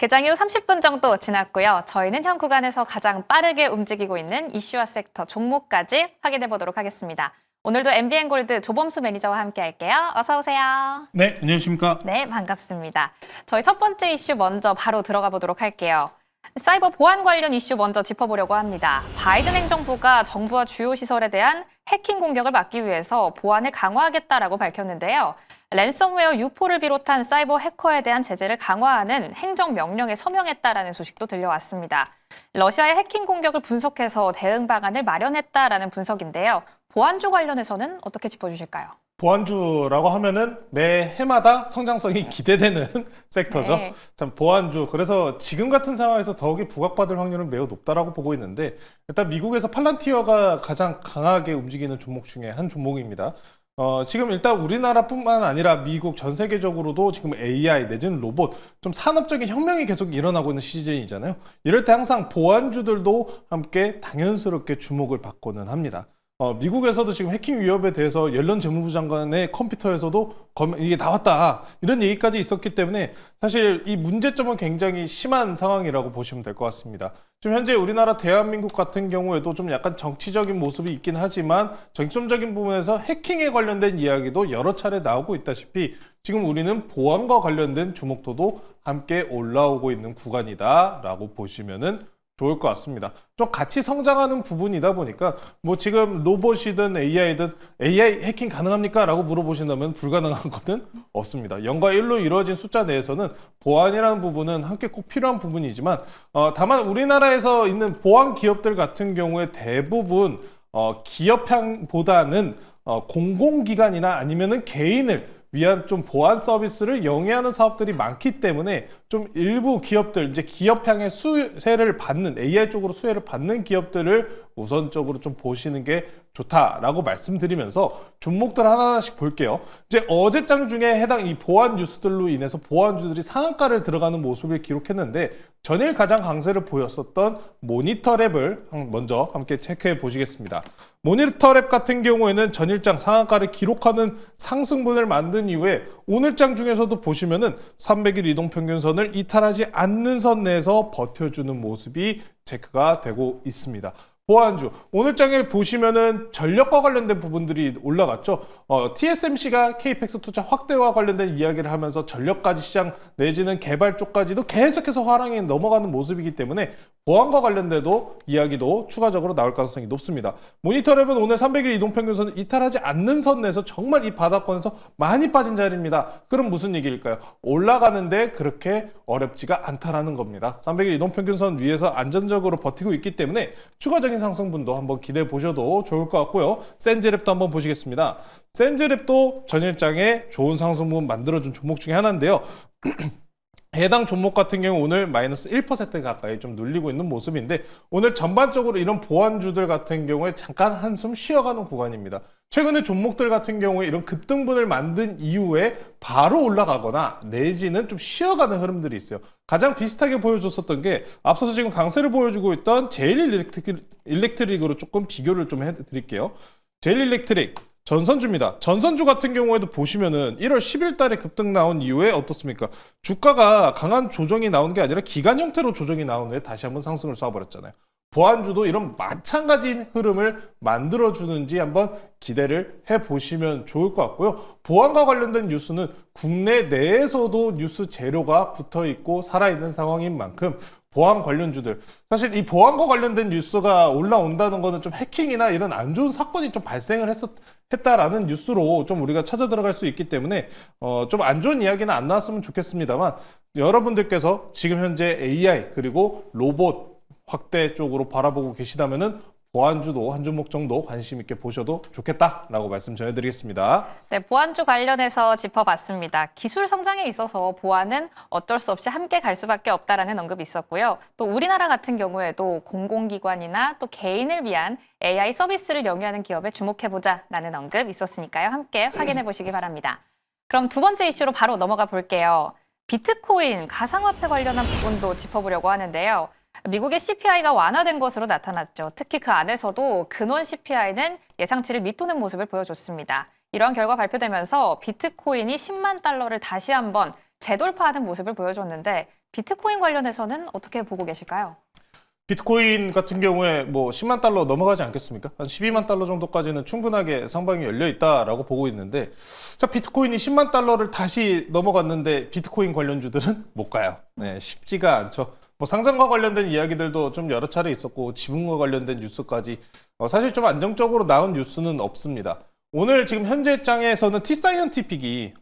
개장 이후 30분 정도 지났고요. 저희는 현 구간에서 가장 빠르게 움직이고 있는 이슈와 섹터 종목까지 확인해 보도록 하겠습니다. 오늘도 MBN골드 조범수 매니저와 함께 할게요. 어서 오세요. 네, 안녕하십니까. 네, 반갑습니다. 저희 첫 번째 이슈 먼저 바로 들어가 보도록 할게요. 사이버 보안 관련 이슈 먼저 짚어보려고 합니다. 바이든 행정부가 정부와 주요 시설에 대한 해킹 공격을 막기 위해서 보안을 강화하겠다라고 밝혔는데요. 랜섬웨어 유포를 비롯한 사이버 해커에 대한 제재를 강화하는 행정명령에 서명했다라는 소식도 들려왔습니다. 러시아의 해킹 공격을 분석해서 대응 방안을 마련했다라는 분석인데요. 보안주 관련해서는 어떻게 짚어주실까요? 보안주라고 하면은 매 해마다 성장성이 기대되는 섹터죠. 네. 참 보안주. 그래서 지금 같은 상황에서 더욱이 부각받을 확률은 매우 높다라고 보고 있는데 일단 미국에서 팔란티어가 가장 강하게 움직이는 종목 중에 한 종목입니다. 지금 일단 우리나라뿐만 아니라 미국 전 세계적으로도 지금 AI 내지는 로봇 좀 산업적인 혁명이 계속 일어나고 있는 시즌이잖아요. 이럴 때 항상 보안주들도 함께 당연스럽게 주목을 받고는 합니다. 미국에서도 지금 해킹 위협에 대해서 옐런 재무부 장관의 컴퓨터에서도 이게 나왔다 이런 얘기까지 있었기 때문에 사실 이 문제점은 굉장히 심한 상황이라고 보시면 될 것 같습니다. 지금 현재 우리나라 대한민국 같은 경우에도 좀 약간 정치적인 모습이 있긴 하지만 정점적인 부분에서 해킹에 관련된 이야기도 여러 차례 나오고 있다시피 지금 우리는 보안과 관련된 주목도도 함께 올라오고 있는 구간이다라고 보시면은 좋을 것 같습니다. 좀 같이 성장하는 부분이다 보니까 뭐 지금 로봇이든 AI든 AI 해킹 가능합니까? 라고 물어보신다면 불가능한 것은 없습니다. 0과 1로 이루어진 숫자 내에서는 보안이라는 부분은 함께 꼭 필요한 부분이지만 다만 우리나라에서 있는 보안 기업들 같은 경우에 대부분 기업향보다는 공공기관이나 아니면은 개인을 위한 좀 보안 서비스를 영위하는 사업들이 많기 때문에 좀 일부 기업들, 이제 기업향의 수혜를 받는, AI 쪽으로 수혜를 받는 기업들을 우선적으로 좀 보시는 게 좋다라고 말씀드리면서 종목들 하나하나씩 볼게요. 이제 어제장 중에 해당 이 보안 뉴스들로 인해서 보안주들이 상한가를 들어가는 모습을 기록했는데 전일 가장 강세를 보였었던 모니터랩을 먼저 함께 체크해 보시겠습니다. 모니터랩 같은 경우에는 전일장 상한가를 기록하는 상승분을 만든 이후에 오늘장 중에서도 보시면은 300일 이동평균선을 이탈하지 않는 선 내에서 버텨주는 모습이 체크가 되고 있습니다. 보안주 오늘장에 보시면은 전력과 관련된 부분들이 올라갔죠. TSMC가 KPX 투자 확대와 관련된 이야기를 하면서 전력까지 시장 내지는 개발 쪽까지도 계속해서 화랑이 넘어가는 모습이기 때문에 보안과 관련돼도 이야기도 추가적으로 나올 가능성이 높습니다. 모니터랩은 오늘 300일 이동평균선을 이탈하지 않는 선 내에서 정말 이 바닥권에서 많이 빠진 자리입니다. 그럼 무슨 얘기일까요? 올라가는데 그렇게 어렵지가 않다라는 겁니다. 300일 이동평균선 위에서 안전적으로 버티고 있기 때문에 추가적인 상승분도 한번 기대해 보셔도 좋을 것 같고요. 센즈랩도 한번 보시겠습니다. 센즈랩도 전일장에 좋은 상승분 만들어준 종목 중에 하나인데요. 해당 종목 같은 경우 오늘 마이너스 1% 가까이 좀 눌리고 있는 모습인데 오늘 전반적으로 이런 보안주들 같은 경우에 잠깐 한숨 쉬어가는 구간입니다. 최근에 종목들 같은 경우에 이런 급등분을 만든 이후에 바로 올라가거나 내지는 좀 쉬어가는 흐름들이 있어요. 가장 비슷하게 보여줬었던 게 앞서서 지금 강세를 보여주고 있던 제일 일렉트릭으로 조금 비교를 좀 해드릴게요. 제일 일렉트릭 전선주입니다. 전선주 같은 경우에도 보시면은 1월 10일 달에 급등 나온 이후에 어떻습니까? 주가가 강한 조정이 나온 게 아니라 기간 형태로 조정이 나온 후에 다시 한번 상승을 쏴버렸잖아요. 보안주도 이런 마찬가지 흐름을 만들어주는지 한번 기대를 해보시면 좋을 것 같고요. 보안과 관련된 뉴스는 국내 내에서도 뉴스 재료가 붙어있고 살아있는 상황인 만큼 보안 관련주들 사실 이 보안과 관련된 뉴스가 올라온다는 거는 좀 해킹이나 이런 안 좋은 사건이 좀 발생을 했다라는 뉴스로 좀 우리가 찾아 들어갈 수 있기 때문에 좀 안 좋은 이야기는 안 나왔으면 좋겠습니다만 여러분들께서 지금 현재 AI 그리고 로봇 확대 쪽으로 바라보고 계시다면은 보안주도 한 종목 정도 관심 있게 보셔도 좋겠다라고 말씀 전해드리겠습니다. 네, 보안주 관련해서 짚어봤습니다. 기술 성장에 있어서 보안은 어쩔 수 없이 함께 갈 수밖에 없다라는 언급이 있었고요. 또 우리나라 같은 경우에도 공공기관이나 또 개인을 위한 AI 서비스를 영위하는 기업에 주목해보자라는 언급 있었으니까요. 함께 확인해 보시기 바랍니다. 그럼 두 번째 이슈로 바로 넘어가 볼게요. 비트코인, 가상화폐 관련한 부분도 짚어보려고 하는데요. 미국의 CPI가 완화된 것으로 나타났죠. 특히 그 안에서도 근원 CPI는 예상치를 밑도는 모습을 보여줬습니다. 이러한 결과 발표되면서 비트코인이 10만 달러를 다시 한번 재돌파하는 모습을 보여줬는데 비트코인 관련해서는 어떻게 보고 계실까요? 비트코인 같은 경우에 뭐 10만 달러 넘어가지 않겠습니까? 한 12만 달러 정도까지는 충분하게 상방이 열려 있다라고 보고 있는데, 자, 비트코인이 10만 달러를 다시 넘어갔는데 비트코인 관련주들은 못 가요. 네, 쉽지가 않죠. 뭐 상장과 관련된 이야기들도 좀 여러 차례 있었고 지분과 관련된 뉴스까지 사실 좀 안정적으로 나온 뉴스는 없습니다. 오늘 지금 현재 장에서는 T사이언티픽이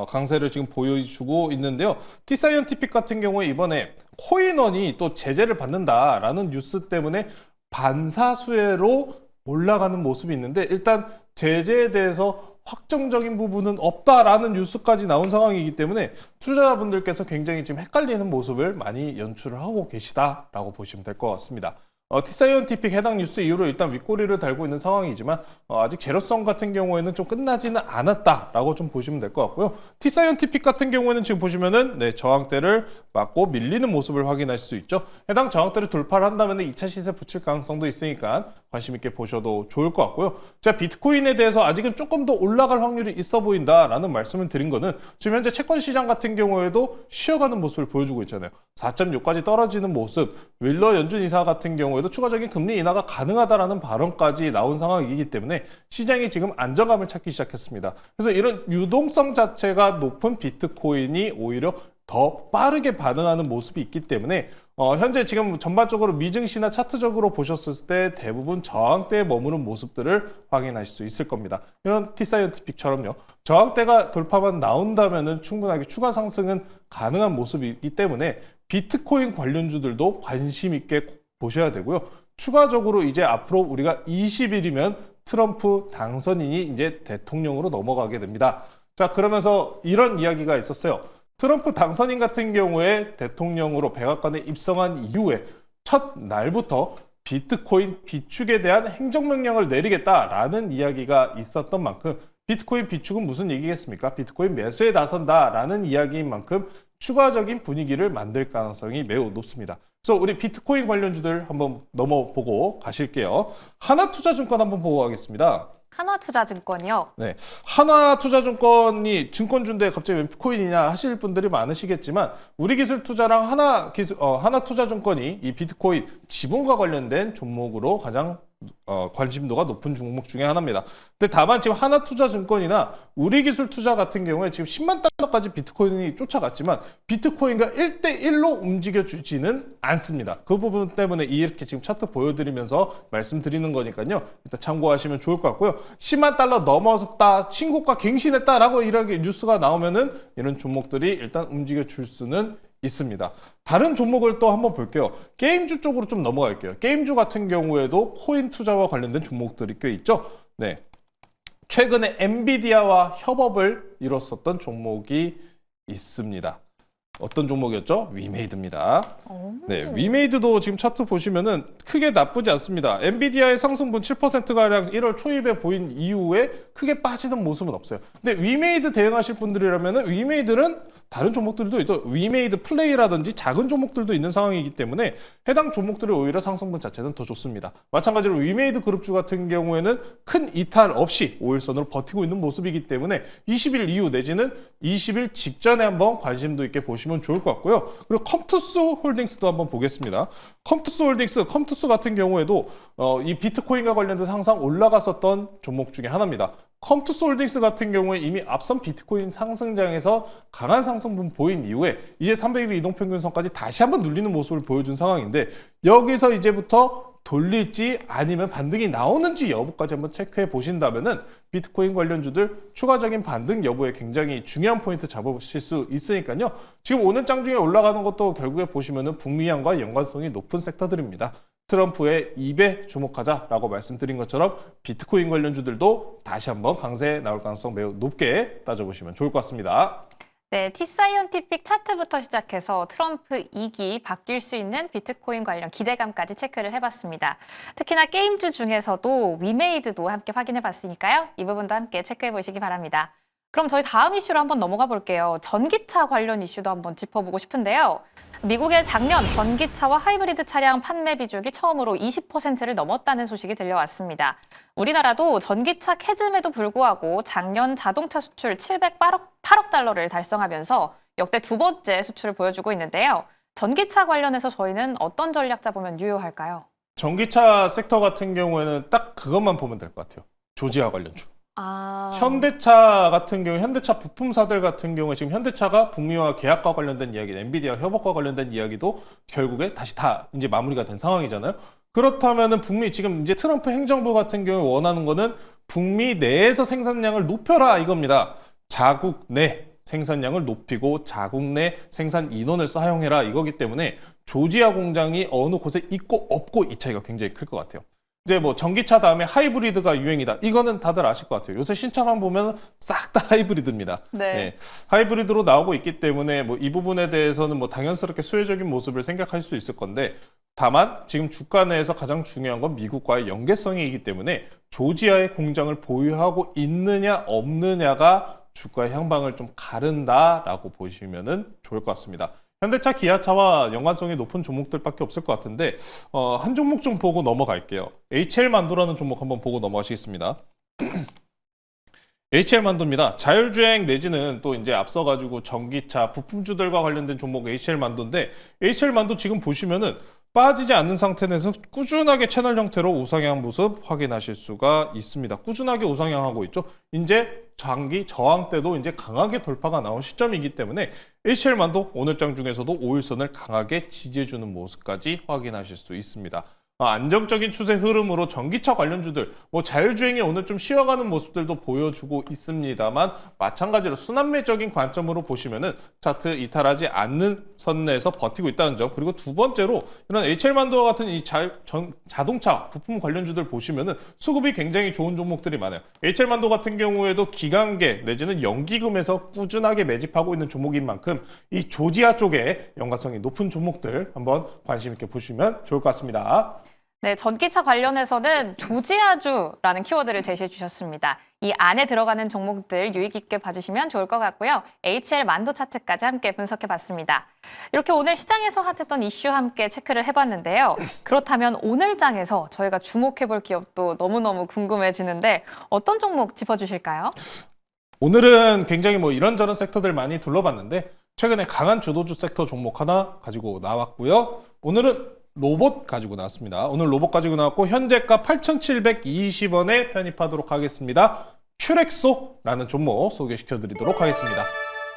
강세를 지금 보여주고 있는데요. T사이언티픽 같은 경우에 이번에 코인원이 또 제재를 받는다라는 뉴스 때문에 반사수혜로 올라가는 모습이 있는데, 일단 제재에 대해서 확정적인 부분은 없다라는 뉴스까지 나온 상황이기 때문에 투자자분들께서 굉장히 지금 헷갈리는 모습을 많이 연출을 하고 계시다라고 보시면 될 것 같습니다. T사이언티픽 해당 뉴스 이후로 일단 윗꼬리를 달고 있는 상황이지만 아직 제로성 같은 경우에는 좀 끝나지는 않았다라고 좀 보시면 될 것 같고요. T사이언티픽 같은 경우에는 지금 보시면은 저항대를 맞고 밀리는 모습을 확인할 수 있죠. 해당 저항대를 돌파를 한다면 2차 시세 붙일 가능성도 있으니까 관심 있게 보셔도 좋을 것 같고요. 제가 비트코인에 대해서 아직은 조금 더 올라갈 확률이 있어 보인다라는 말씀을 드린 거는 지금 현재 채권 시장 같은 경우에도 쉬어가는 모습을 보여주고 있잖아요. 4.6까지 떨어지는 모습, 윌러 연준 이사 같은 경우에도 추가적인 금리 인하가 가능하다라는 발언까지 나온 상황이기 때문에 시장이 지금 안정감을 찾기 시작했습니다. 그래서 이런 유동성 자체가 높은 비트코인이 오히려 더 빠르게 반응하는 모습이 있기 때문에 현재 지금 전반적으로 미증시나 차트적으로 보셨을 때 대부분 저항대에 머무는 모습들을 확인하실 수 있을 겁니다. 이런 T사이언티픽처럼요. 저항대가 돌파만 나온다면 충분하게 추가 상승은 가능한 모습이기 때문에 비트코인 관련주들도 관심 있게 보셔야 되고요. 추가적으로 이제 앞으로 우리가 20일이면 트럼프 당선인이 이제 대통령으로 넘어가게 됩니다. 자, 그러면서 이런 이야기가 있었어요. 트럼프 당선인 같은 경우에 대통령으로 백악관에 입성한 이후에 첫 날부터 비트코인 비축에 대한 행정명령을 내리겠다라는 이야기가 있었던 만큼 비트코인 비축은 무슨 얘기겠습니까? 비트코인 매수에 나선다라는 이야기인 만큼 추가적인 분위기를 만들 가능성이 매우 높습니다. 그래서 우리 비트코인 관련주들 한번 넘어보고 가실게요. 하나투자증권 한번 보고 가겠습니다. 한화투자증권이요. 네, 하나투자증권이 증권주인데 갑자기 왜 비트코인이냐 하실 분들이 많으시겠지만 우리기술투자랑 하나투자증권이 이 비트코인 지분과 관련된 종목으로 가장 관심도가 높은 종목 중에 하나입니다. 근데 다만 지금 하나투자증권이나 우리기술투자 같은 경우에 지금 10만 달러까지 비트코인이 쫓아갔지만 비트코인과 1대1로 움직여주지는 않습니다. 그 부분 때문에 이렇게 지금 차트 보여드리면서 말씀드리는 거니까요. 일단 참고하시면 좋을 것 같고요. 10만 달러 넘어섰다, 신고가 갱신했다라고 이렇게 뉴스가 나오면은 이런 종목들이 일단 움직여줄 수는 있습니다. 다른 종목을 또 한번 볼게요. 게임주 쪽으로 좀 넘어갈게요. 게임주 같은 경우에도 코인 투자와 관련된 종목들이 꽤 있죠. 네, 최근에 엔비디아와 협업을 이뤘었던 종목이 있습니다. 어떤 종목이었죠? 위메이드입니다. 네, 위메이드도 지금 차트 보시면은 크게 나쁘지 않습니다. 엔비디아의 상승분 7%가량 1월 초입에 보인 이후에 크게 빠지는 모습은 없어요. 근데 위메이드 대응하실 분들이라면은 위메이드는 다른 종목들도 있고 위메이드 플레이라든지 작은 종목들도 있는 상황이기 때문에 해당 종목들의 오히려 상승분 자체는 더 좋습니다. 마찬가지로 위메이드 그룹주 같은 경우에는 큰 이탈 없이 5일선으로 버티고 있는 모습이기 때문에 20일 이후 내지는 20일 직전에 한번 관심도 있게 보시면 좋을 것 같고요. 그리고 컴투스 홀딩스도 한번 보겠습니다. 컴투스 같은 경우에도 이 비트코인과 관련돼서 항상 올라갔었던 종목 중에 하나입니다. 컴투스 홀딩스 같은 경우에 이미 앞선 비트코인 상승장에서 강한 상승분 보인 이후에 이제 300일 이동평균선까지 다시 한번 눌리는 모습을 보여준 상황인데, 여기서 이제부터 돌릴지 아니면 반등이 나오는지 여부까지 한번 체크해 보신다면은 비트코인 관련주들 추가적인 반등 여부에 굉장히 중요한 포인트 잡으실 수 있으니까요. 지금 오는 장 중에 올라가는 것도 결국에 보시면은 북미양과 연관성이 높은 섹터들입니다. 트럼프의 입에 주목하자라고 말씀드린 것처럼 비트코인 관련주들도 다시 한번 강세에 나올 가능성 매우 높게 따져보시면 좋을 것 같습니다. 네, T사이언티픽 차트부터 시작해서 트럼프 2기 바뀔 수 있는 비트코인 관련 기대감까지 체크를 해봤습니다. 특히나 게임주 중에서도 위메이드도 함께 확인해봤으니까요. 이 부분도 함께 체크해보시기 바랍니다. 그럼 저희 다음 이슈로 한번 넘어가 볼게요. 전기차 관련 이슈도 한번 짚어보고 싶은데요. 미국의 작년 전기차와 하이브리드 차량 판매 비중이 처음으로 20%를 넘었다는 소식이 들려왔습니다. 우리나라도 전기차 캐즘에도 불구하고 작년 자동차 수출 708억 달러를 달성하면서 역대 두 번째 수출을 보여주고 있는데요. 전기차 관련해서 저희는 어떤 전략 잡으면 유효할까요? 전기차 섹터 같은 경우에는 딱 그것만 보면 될 것 같아요. 조지아 관련주. 현대차 같은 경우, 현대차 부품사들 같은 경우에 지금 현대차가 북미와 계약과 관련된 이야기, 엔비디아 협업과 관련된 이야기도 결국에 다시 다 이제 마무리가 된 상황이잖아요. 그렇다면은 북미 지금 이제 트럼프 행정부 같은 경우에 원하는 거는 북미 내에서 생산량을 높여라 이겁니다. 자국 내 생산량을 높이고 자국 내 생산 인원을 사용해라 이거기 때문에 조지아 공장이 어느 곳에 있고 없고 이 차이가 굉장히 클 것 같아요. 이제 뭐 전기차 다음에 하이브리드가 유행이다. 이거는 다들 아실 것 같아요. 요새 신차만 보면 싹 다 하이브리드입니다. 네. 하이브리드로 나오고 있기 때문에 뭐 이 부분에 대해서는 뭐 당연스럽게 수혜적인 모습을 생각할 수 있을 건데 다만 지금 주가 내에서 가장 중요한 건 미국과의 연계성이기 때문에 조지아의 공장을 보유하고 있느냐 없느냐가 주가의 향방을 좀 가른다라고 보시면은 좋을 것 같습니다. 현대차, 기아차와 연관성이 높은 종목들밖에 없을 것 같은데 한 종목 좀 보고 넘어갈게요. HL만도라는 종목 한번 보고 넘어가시겠습니다. HL만도입니다. 자율주행 내지는 또 이제 앞서가지고 전기차 부품주들과 관련된 종목 HL만도인데 HL만도 지금 보시면은 빠지지 않는 상태에서 꾸준하게 채널 형태로 우상향 모습 확인하실 수가 있습니다. 꾸준하게 우상향하고 있죠. 이제 장기 저항 때도 이제 강하게 돌파가 나온 시점이기 때문에 HL만도 오늘 장 중에서도 5일선을 강하게 지지해주는 모습까지 확인하실 수 있습니다. 안정적인 추세 흐름으로 전기차 관련주들, 뭐 자율주행이 오늘 좀 쉬어가는 모습들도 보여주고 있습니다만 마찬가지로 순환매적인 관점으로 보시면은 차트 이탈하지 않는 선 내에서 버티고 있다는 점, 그리고 두 번째로 이런 HL만도와 같은 이 자동차 부품 관련주들 보시면은 수급이 굉장히 좋은 종목들이 많아요. HL만도 같은 경우에도 기관계 내지는 연기금에서 꾸준하게 매집하고 있는 종목인 만큼 이 조지아 쪽에 연관성이 높은 종목들 한번 관심 있게 보시면 좋을 것 같습니다. 네, 전기차 관련해서는 조지아주라는 키워드를 제시해 주셨습니다. 이 안에 들어가는 종목들 유의 깊게 봐주시면 좋을 것 같고요. HL 만도 차트까지 함께 분석해 봤습니다. 이렇게 오늘 시장에서 핫했던 이슈 함께 체크를 해봤는데요. 그렇다면 오늘 장에서 저희가 주목해 볼 기업도 너무너무 궁금해지는데 어떤 종목 짚어주실까요? 오늘은 굉장히 뭐 이런저런 섹터들 많이 둘러봤는데 최근에 강한 주도주 섹터 종목 하나 가지고 나왔고요. 오늘은 로봇 가지고 나왔습니다. 오늘 로봇 가지고 나왔고 현재가 8,720원에 편입하도록 하겠습니다. 큐렉소라는 종목 소개시켜 드리도록 하겠습니다.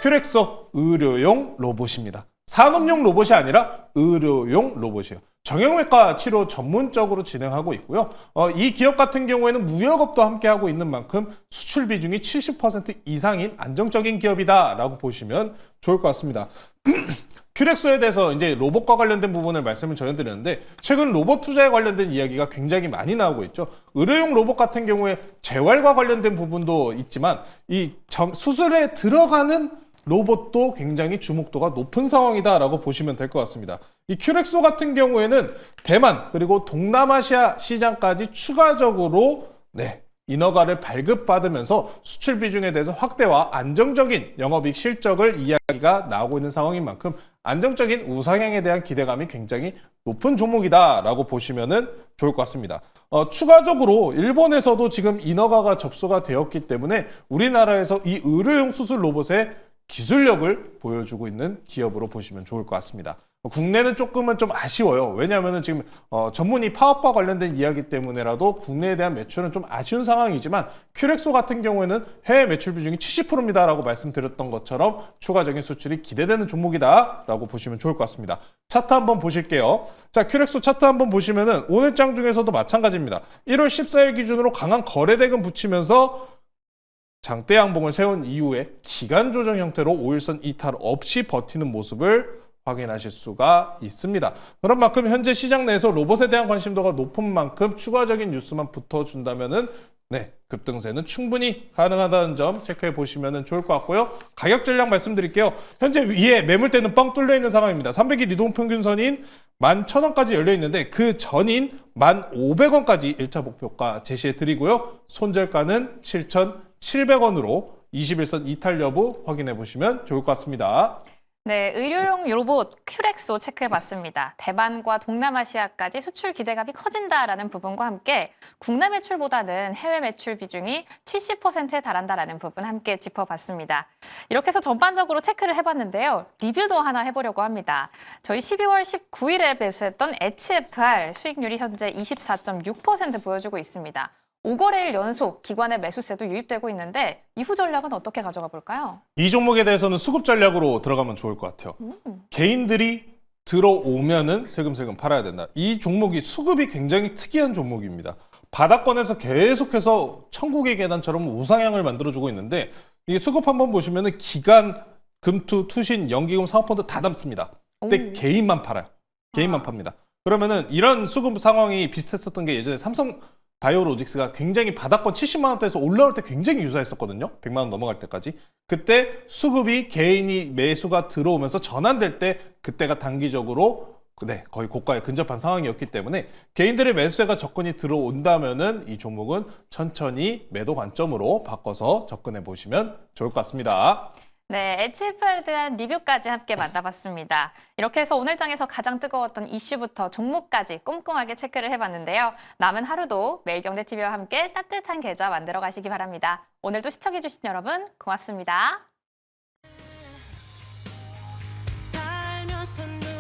큐렉소 의료용 로봇입니다. 산업용 로봇이 아니라 의료용 로봇이에요. 정형외과 치료 전문적으로 진행하고 있고요. 이 기업 같은 경우에는 무역업도 함께하고 있는 만큼 수출 비중이 70% 이상인 안정적인 기업이다라고 보시면 좋을 것 같습니다. 큐렉소에 대해서 이제 로봇과 관련된 부분을 말씀을 전해드렸는데 최근 로봇 투자에 관련된 이야기가 굉장히 많이 나오고 있죠. 의료용 로봇 같은 경우에 재활과 관련된 부분도 있지만 이 수술에 들어가는 로봇도 굉장히 주목도가 높은 상황이다라고 보시면 될 것 같습니다. 이 큐렉소 같은 경우에는 대만 그리고 동남아시아 시장까지 추가적으로 인허가를 발급받으면서 수출 비중에 대해서 확대와 안정적인 영업이익 실적을 이야기가 나오고 있는 상황인 만큼 안정적인 우상향에 대한 기대감이 굉장히 높은 종목이다라고 보시면 좋을 것 같습니다. 추가적으로 일본에서도 지금 인허가가 접수가 되었기 때문에 우리나라에서 이 의료용 수술 로봇의 기술력을 보여주고 있는 기업으로 보시면 좋을 것 같습니다. 국내는 조금은 좀 아쉬워요. 왜냐하면 지금 전문의 파업과 관련된 이야기 때문에라도 국내에 대한 매출은 좀 아쉬운 상황이지만 큐렉소 같은 경우에는 해외 매출 비중이 70%입니다 라고 말씀드렸던 것처럼 추가적인 수출이 기대되는 종목이다 라고 보시면 좋을 것 같습니다. 차트 한번 보실게요. 자, 큐렉소 차트 한번 보시면은 오늘 장 중에서도 마찬가지입니다. 1월 14일 기준으로 강한 거래대금 붙이면서 장대 양봉을 세운 이후에 기간 조정 형태로 5일선 이탈 없이 버티는 모습을 확인하실 수가 있습니다. 그런 만큼 현재 시장 내에서 로봇에 대한 관심도가 높은 만큼 추가적인 뉴스만 붙어준다면은 급등세는 충분히 가능하다는 점 체크해 보시면 좋을 것 같고요. 가격 전략 말씀드릴게요. 현재 위에 매물대는 뻥 뚫려 있는 상황입니다. 300일 이동평균선인 11,000원까지 열려 있는데 그 전인 1,500원까지 1차 목표가 제시해 드리고요. 손절가는 7,700원으로 21선 이탈 여부 확인해 보시면 좋을 것 같습니다. 네, 의료용 로봇 큐렉소 체크해봤습니다. 대만과 동남아시아까지 수출 기대감이 커진다라는 부분과 함께 국내 매출보다는 해외 매출 비중이 70%에 달한다라는 부분 함께 짚어봤습니다. 이렇게 해서 전반적으로 체크를 해봤는데요. 리뷰도 하나 해보려고 합니다. 저희 12월 19일에 매수했던 HFR 수익률이 현재 24.6% 보여주고 있습니다. 5거래일 연속 기관의 매수세도 유입되고 있는데 이후 전략은 어떻게 가져가 볼까요? 이 종목에 대해서는 수급 전략으로 들어가면 좋을 것 같아요. 개인들이 들어오면은 슬금슬금 팔아야 된다. 이 종목이 수급이 굉장히 특이한 종목입니다. 바닥권에서 계속해서 천국의 계단처럼 우상향을 만들어주고 있는데 이 수급 한번 보시면은 기관, 금투, 투신, 연기금, 사모펀드 다 담습니다. 근데 개인만 팔아요. 개인만 팝니다. 그러면은 이런 수급 상황이 비슷했었던 게 예전에 삼성 바이오로직스가 굉장히 바닥권 70만 원대에서 올라올 때 굉장히 유사했었거든요. 100만 원 넘어갈 때까지. 그때 수급이 개인이 매수가 들어오면서 전환될 때 그때가 단기적으로 거의 고가에 근접한 상황이었기 때문에 개인들의 매수세가 접근이 들어온다면은 이 종목은 천천히 매도 관점으로 바꿔서 접근해 보시면 좋을 것 같습니다. 네, HFR에 대한 리뷰까지 함께 만나봤습니다. 이렇게 해서 오늘 장에서 가장 뜨거웠던 이슈부터 종목까지 꼼꼼하게 체크를 해봤는데요. 남은 하루도 매일경제TV와 함께 따뜻한 계좌 만들어 가시기 바랍니다. 오늘도 시청해주신 여러분 고맙습니다. 달면서